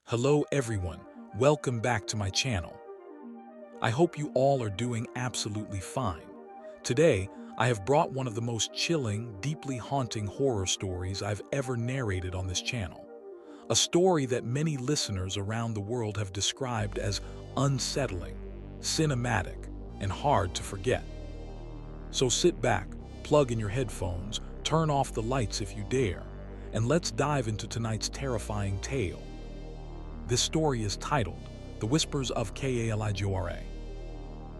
Hello everyone, welcome back to my channel. I hope you all are doing absolutely fine. Today, I have brought one of the most chilling, deeply haunting horror stories I've ever narrated on this channel. A story that many listeners around the world have described as unsettling, cinematic, and hard to forget. So sit back, plug in your headphones, turn off the lights if you dare, and let's dive into tonight's terrifying tale. This story is titled The Whispers of Kaligora.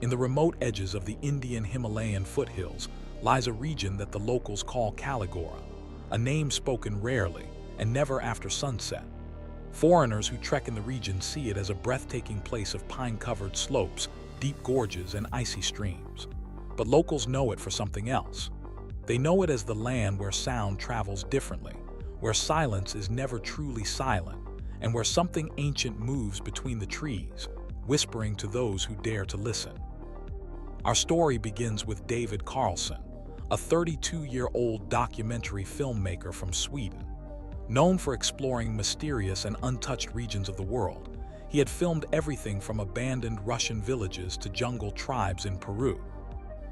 In the remote edges of the Indian Himalayan foothills lies a region that the locals call Kaligora, a name spoken rarely and never after sunset. Foreigners who trek in the region see it as a breathtaking place of pine-covered slopes, deep gorges, and icy streams. But locals know it for something else. They know it as the land where sound travels differently, where silence is never truly silent, and where something ancient moves between the trees, whispering to those who dare to listen. Our story begins with David Carlson, a 32-year-old documentary filmmaker from Sweden. Known for exploring mysterious and untouched regions of the world, he had filmed everything from abandoned Russian villages to jungle tribes in Peru.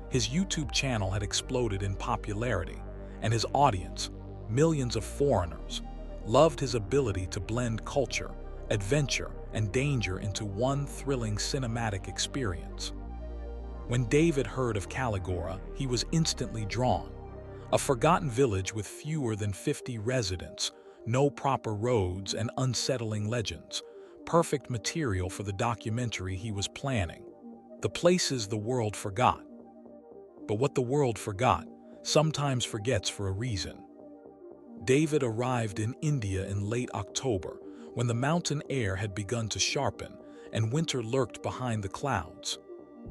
His YouTube channel had exploded in popularity, and his audience, millions of foreigners, loved his ability to blend culture, adventure, and danger into one thrilling cinematic experience. When David heard of Kaligora, he was instantly drawn. A forgotten village with fewer than 50 residents, no proper roads, and unsettling legends. Perfect material for the documentary he was planning. The places the world forgot. But what the world forgot sometimes forgets for a reason. David arrived in India in late October, when the mountain air had begun to sharpen and winter lurked behind the clouds.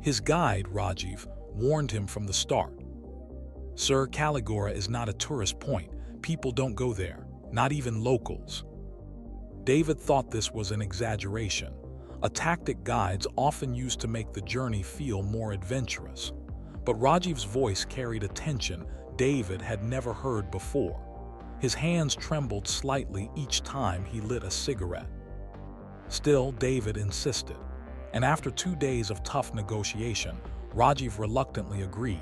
His guide, Rajiv, warned him from the start. "Sir, Kaligora is not a tourist point. People don't go there, not even locals." David thought this was an exaggeration, a tactic guides often use to make the journey feel more adventurous. But Rajiv's voice carried a tension David had never heard before. His hands trembled slightly each time he lit a cigarette. Still, David insisted, and after 2 days of tough negotiation, Rajiv reluctantly agreed.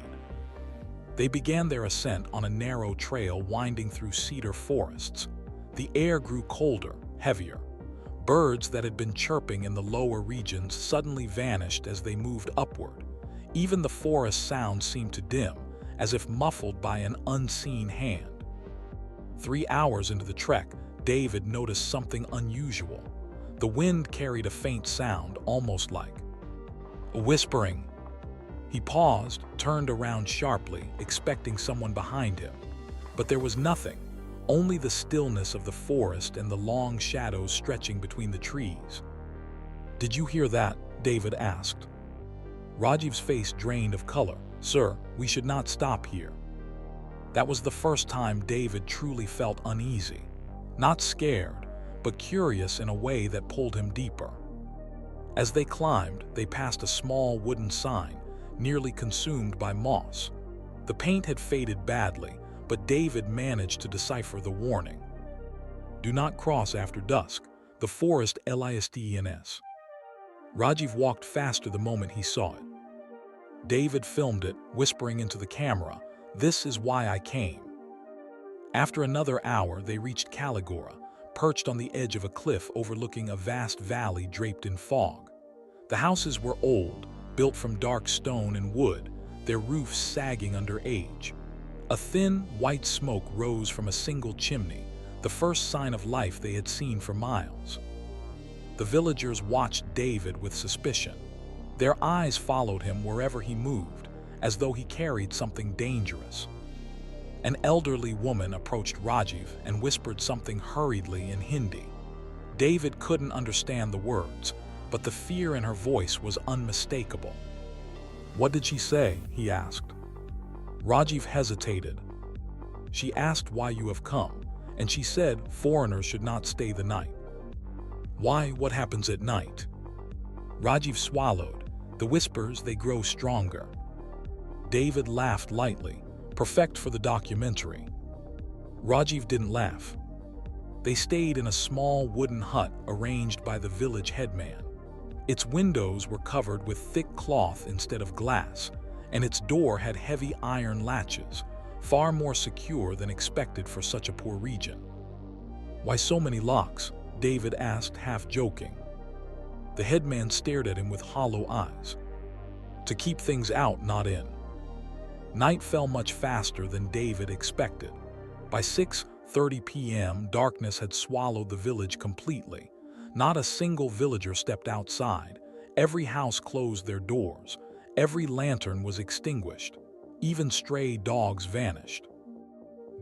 They began their ascent on a narrow trail winding through cedar forests. The air grew colder, heavier. Birds that had been chirping in the lower regions suddenly vanished as they moved upward. Even the forest sound seemed to dim, as if muffled by an unseen hand. 3 hours into the trek, David noticed something unusual. The wind carried a faint sound, almost like a whispering. He paused, turned around sharply, expecting someone behind him. But there was nothing, only the stillness of the forest and the long shadows stretching between the trees. "Did you hear that?" David asked. Rajiv's face drained of color. "Sir, we should not stop here." That was the first time David truly felt uneasy. Not scared, but curious in a way that pulled him deeper. As they climbed, they passed a small wooden sign, nearly consumed by moss. The paint had faded badly, but David managed to decipher the warning. "Do not cross after dusk. The forest listens." Rajiv walked faster the moment he saw it. David filmed it, whispering into the camera, "This is why I came." After another hour, they reached Kaligora, perched on the edge of a cliff overlooking a vast valley draped in fog. The houses were old, built from dark stone and wood, their roofs sagging under age. A thin, white smoke rose from a single chimney, the first sign of life they had seen for miles. The villagers watched David with suspicion. Their eyes followed him wherever he moved, as though he carried something dangerous. An elderly woman approached Rajiv and whispered something hurriedly in Hindi. David couldn't understand the words, but the fear in her voice was unmistakable. "What did she say?" he asked. Rajiv hesitated. "She asked why you have come, and she said foreigners should not stay the night." "Why? What happens at night?" Rajiv swallowed. "The whispers, they grow stronger." David laughed lightly, perfect for the documentary. Rajiv didn't laugh. They stayed in a small wooden hut arranged by the village headman. Its windows were covered with thick cloth instead of glass, and its door had heavy iron latches, far more secure than expected for such a poor region. "Why so many locks?" David asked, half joking. The headman stared at him with hollow eyes. "To keep things out, not in." Night fell much faster than David expected. By 6:30 p.m., darkness had swallowed the village completely. Not a single villager stepped outside. Every house closed their doors. Every lantern was extinguished. Even stray dogs vanished.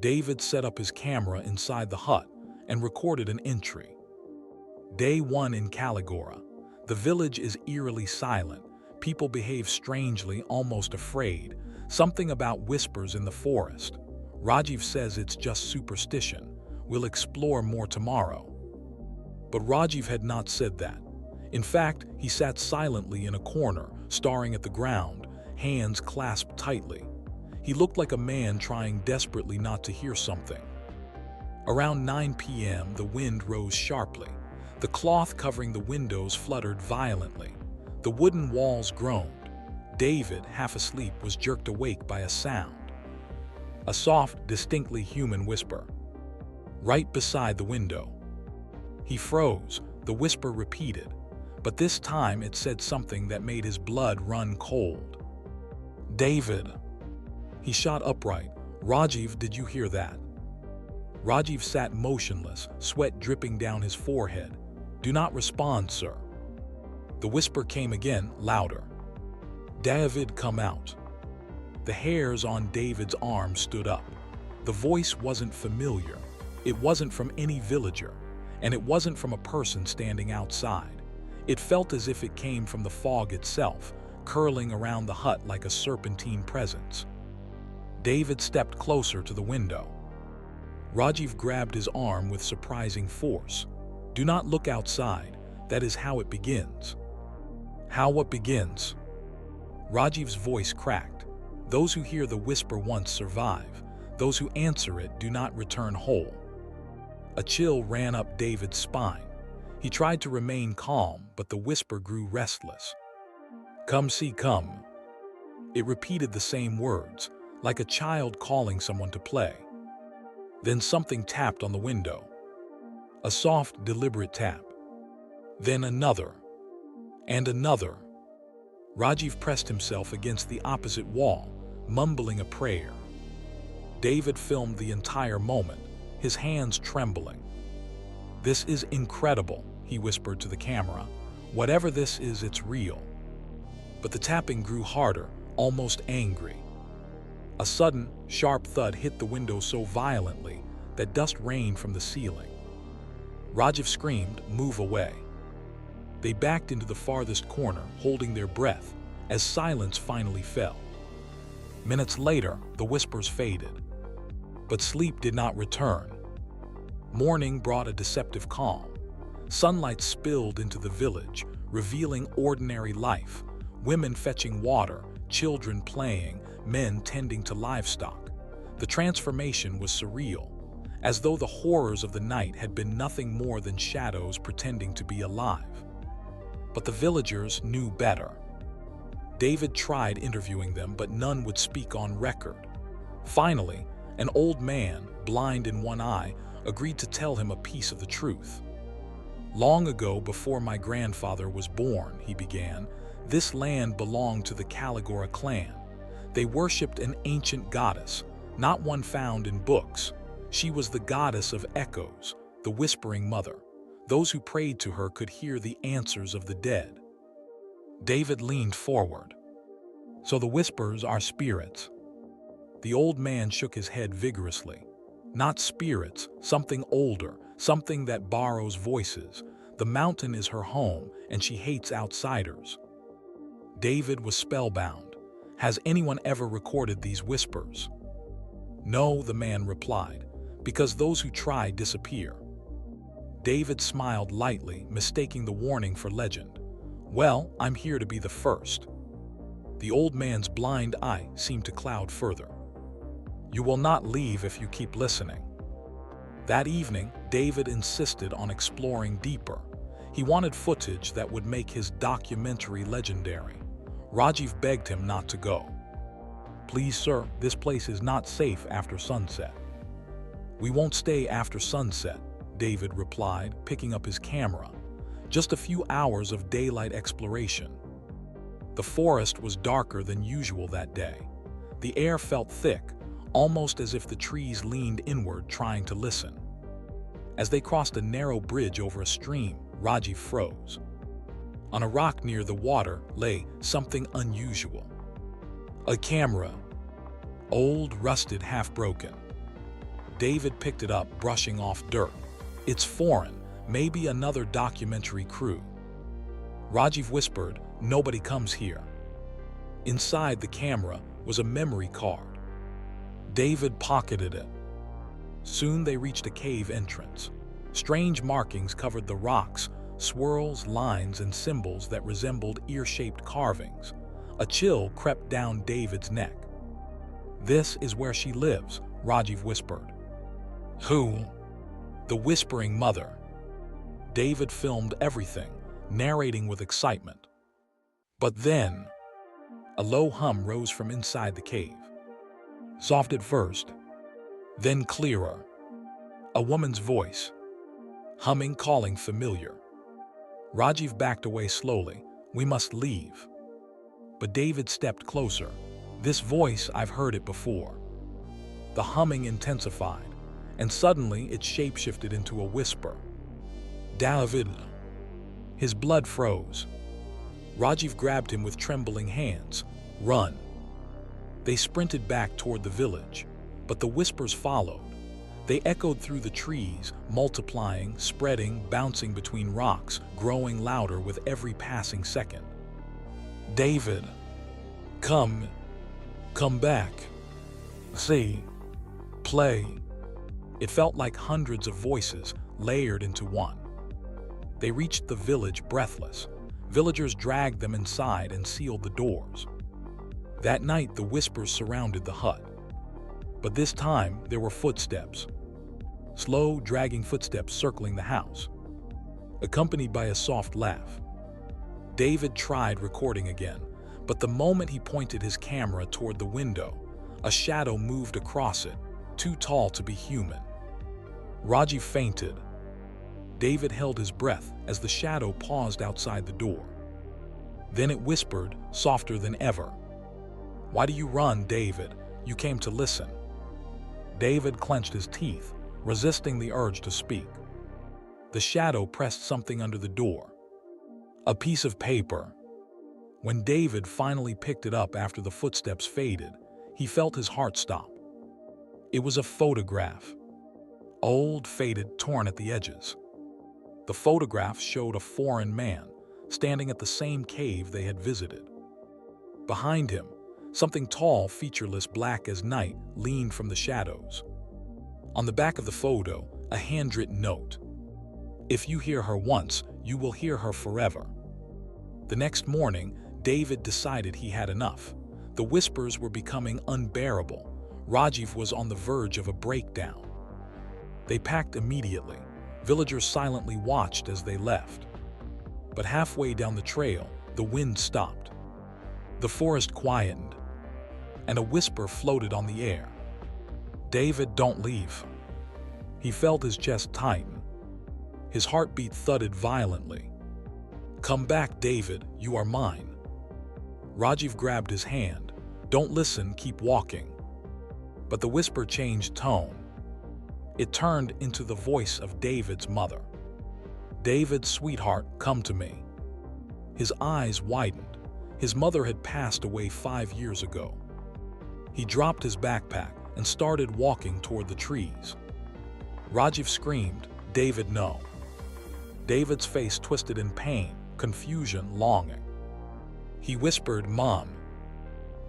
David set up his camera inside the hut and recorded an entry. Day 1 in Kaligora. The village is eerily silent. People behave strangely, almost afraid. Something about whispers in the forest. Rajiv says it's just superstition. We'll explore more tomorrow. But Rajiv had not said that. In fact, he sat silently in a corner, staring at the ground, hands clasped tightly. He looked like a man trying desperately not to hear something. Around 9 p.m., the wind rose sharply. The cloth covering the windows fluttered violently. The wooden walls groaned. David, half asleep, was jerked awake by a sound. A soft, distinctly human whisper. Right beside the window. He froze. The whisper repeated, but this time it said something that made his blood run cold. "David." He shot upright. "Rajiv, did you hear that?" Rajiv sat motionless, sweat dripping down his forehead. "Do not respond, sir." The whisper came again, louder. "David, come out." The hairs on David's arm stood up. The voice wasn't familiar. It wasn't from any villager, and it wasn't from a person standing outside. It felt as if it came from the fog itself, curling around the hut like a serpentine presence. David stepped closer to the window. Rajiv grabbed his arm with surprising force. "Do not look outside. That is how it begins." "How what begins?" Rajiv's voice cracked. "Those who hear the whisper once survive. Those who answer it do not return whole." A chill ran up David's spine. He tried to remain calm, but the whisper grew restless. "Come see, come." It repeated the same words, like a child calling someone to play. Then something tapped on the window. A soft, deliberate tap. Then another. And another. Rajiv pressed himself against the opposite wall, mumbling a prayer. David filmed the entire moment, his hands trembling. "This is incredible," he whispered to the camera. "Whatever this is, it's real." But the tapping grew harder, almost angry. A sudden, sharp thud hit the window so violently that dust rained from the ceiling. Rajiv screamed, "Move away." They backed into the farthest corner, holding their breath, as silence finally fell. Minutes later, the whispers faded. But sleep did not return. Morning brought a deceptive calm. Sunlight spilled into the village, revealing ordinary life. Women fetching water, children playing, men tending to livestock. The transformation was surreal, as though the horrors of the night had been nothing more than shadows pretending to be alive. But the villagers knew better. David tried interviewing them, but none would speak on record. Finally, an old man, blind in one eye, agreed to tell him a piece of the truth. "Long ago, before my grandfather was born," he began, "this land belonged to the Kaligora clan. They worshipped an ancient goddess, not one found in books. She was the goddess of echoes, the whispering mother. Those who prayed to her could hear the answers of the dead." David leaned forward. "So the whispers are spirits?" The old man shook his head vigorously. "Not spirits, something older, something that borrows voices. The mountain is her home, and she hates outsiders." David was spellbound. "Has anyone ever recorded these whispers?" "No," the man replied, "because those who try disappear." David smiled lightly, mistaking the warning for legend. "Well, I'm here to be the first." The old man's blind eye seemed to cloud further. "You will not leave if you keep listening." That evening, David insisted on exploring deeper. He wanted footage that would make his documentary legendary. Rajiv begged him not to go. "Please, sir, this place is not safe after sunset." "We won't stay after sunset," David replied, picking up his camera. Just a few hours of daylight exploration. The forest was darker than usual that day. The air felt thick, almost as if the trees leaned inward trying to listen. As they crossed a narrow bridge over a stream, Rajiv froze. On a rock near the water lay something unusual. A camera. Old, rusted, half-broken. David picked it up, brushing off dirt. "It's foreign, maybe another documentary crew." Rajiv whispered, "Nobody comes here." Inside the camera was a memory card. David pocketed it. Soon they reached a cave entrance. Strange markings covered the rocks, swirls, lines, and symbols that resembled ear-shaped carvings. A chill crept down David's neck. "This is where she lives," Rajiv whispered. "Who?" "The Whispering Mother." David filmed everything, narrating with excitement. But then, a low hum rose from inside the cave. Soft at first, then clearer. A woman's voice, humming, calling familiar. Rajiv backed away slowly. "We must leave." But David stepped closer. "This voice, I've heard it before." The humming intensified, and suddenly it shapeshifted into a whisper. "David." His blood froze. Rajiv grabbed him with trembling hands. "Run." They sprinted back toward the village, but the whispers followed. They echoed through the trees, multiplying, spreading, bouncing between rocks, growing louder with every passing second. "David, come back. See, play." It felt like hundreds of voices layered into one. They reached the village breathless. Villagers dragged them inside and sealed the doors. That night, the whispers surrounded the hut. But this time, there were footsteps. Slow, dragging footsteps circling the house, accompanied by a soft laugh. David tried recording again, but the moment he pointed his camera toward the window, a shadow moved across it, too tall to be human. Rajiv fainted. David held his breath as the shadow paused outside the door. Then it whispered, softer than ever. "Why do you run, David? You came to listen." David clenched his teeth, resisting the urge to speak. The shadow pressed something under the door. A piece of paper. When David finally picked it up after the footsteps faded, he felt his heart stop. It was a photograph. Old, faded, torn at the edges. The photograph showed a foreign man standing at the same cave they had visited. Behind him, something tall, featureless, black as night, leaned from the shadows. On the back of the photo, a handwritten note. "If you hear her once, you will hear her forever." The next morning, David decided he had enough. The whispers were becoming unbearable. Rajiv was on the verge of a breakdown. They packed immediately. Villagers silently watched as they left. But halfway down the trail, the wind stopped. The forest quietened, and a whisper floated on the air. "David, don't leave." He felt his chest tighten. His heartbeat thudded violently. "Come back, David, you are mine." Rajiv grabbed his hand. "Don't listen, keep walking." But the whisper changed tone. It turned into the voice of David's mother. "David, sweetheart, come to me." His eyes widened. His mother had passed away 5 years ago. He dropped his backpack and started walking toward the trees. Rajiv screamed, "David, no." David's face twisted in pain, confusion, longing. He whispered, "Mom."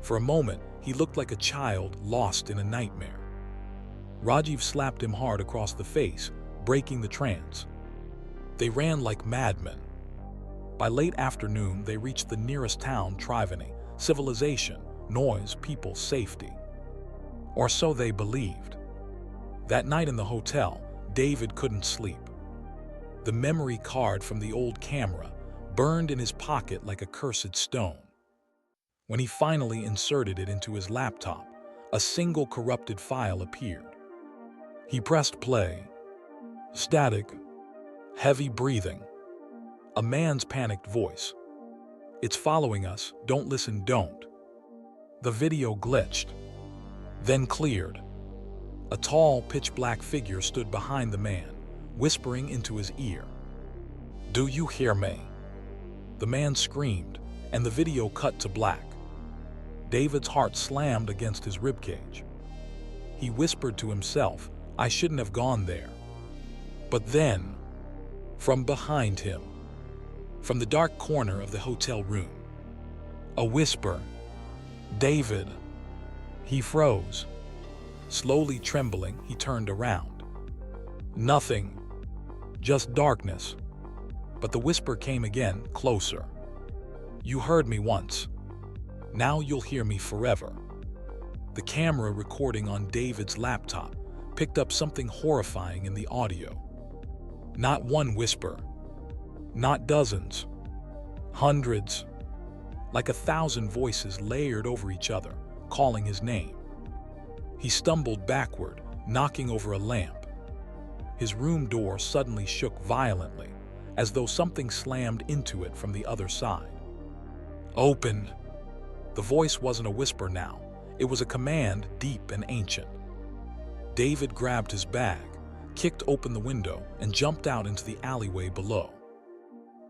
For a moment, he looked like a child lost in a nightmare. Rajiv slapped him hard across the face, breaking the trance. They ran like madmen. By late afternoon, they reached the nearest town, Triveni, civilization, noise, people, safety. Or so they believed. That night in the hotel, David couldn't sleep. The memory card from the old camera burned in his pocket like a cursed stone. When he finally inserted it into his laptop, a single corrupted file appeared. He pressed play. Static, heavy breathing. A man's panicked voice. "It's following us, don't listen, don't." The video glitched, then cleared. A tall, pitch-black figure stood behind the man, whispering into his ear. "Do you hear me?" The man screamed, and the video cut to black. David's heart slammed against his ribcage. He whispered to himself, "I shouldn't have gone there." But then, from behind him, from the dark corner of the hotel room, a whisper, "David." He froze. Slowly trembling, he turned around. Nothing, just darkness. But the whisper came again, closer. "You heard me once. Now you'll hear me forever." The camera recording on David's laptop picked up something horrifying in the audio. Not one whisper, not dozens, hundreds, like 1,000 voices layered over each other, calling his name. He stumbled backward, knocking over a lamp. His room door suddenly shook violently, as though something slammed into it from the other side. "Open!" The voice wasn't a whisper now. It was a command, deep and ancient. David grabbed his bag, kicked open the window, and jumped out into the alleyway below.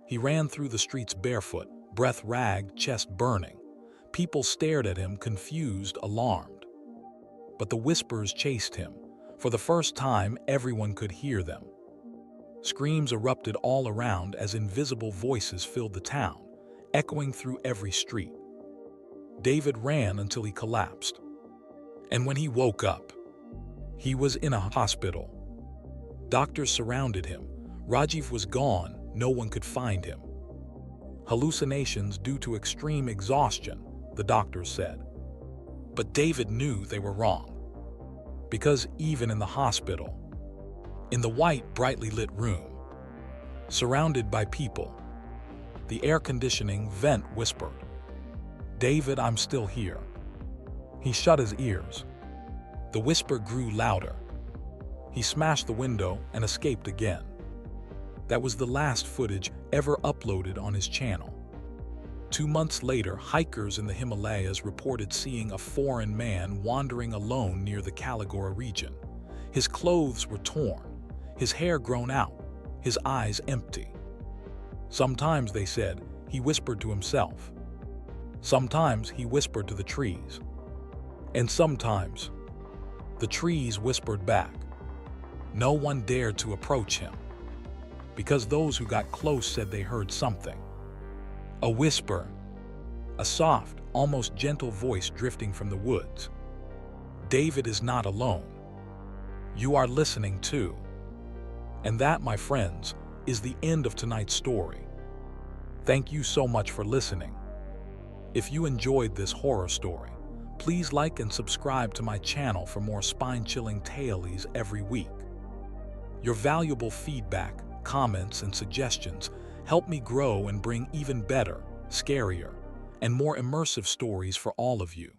He ran through the streets barefoot, breath ragged, chest burning. People stared at him, confused, alarmed. But the whispers chased him. For the first time, everyone could hear them. Screams erupted all around as invisible voices filled the town, echoing through every street. David ran until he collapsed. And when he woke up, he was in a hospital. Doctors surrounded him. Rajiv was gone. No one could find him. Hallucinations due to extreme exhaustion, the doctors said. But David knew they were wrong. Because even in the hospital, in the white, brightly lit room, surrounded by people, the air conditioning vent whispered, "David, I'm still here." He shut his ears. The whisper grew louder. He smashed the window and escaped again. That was the last footage ever uploaded on his channel. 2 months later, hikers in the Himalayas reported seeing a foreign man wandering alone near the Kaligora region. His clothes were torn, his hair grown out, his eyes empty. Sometimes, they said, he whispered to himself. Sometimes he whispered to the trees. And sometimes, the trees whispered back. No one dared to approach him, because those who got close said they heard something. A whisper, a soft, almost gentle voice drifting from the woods. David is not alone. You are listening too. And that, my friends, is the end of tonight's story. Thank you so much for listening. If you enjoyed this horror story, please like and subscribe to my channel for more spine-chilling tales every week. Your valuable feedback, comments, and suggestions help me grow and bring even better, scarier, and more immersive stories for all of you.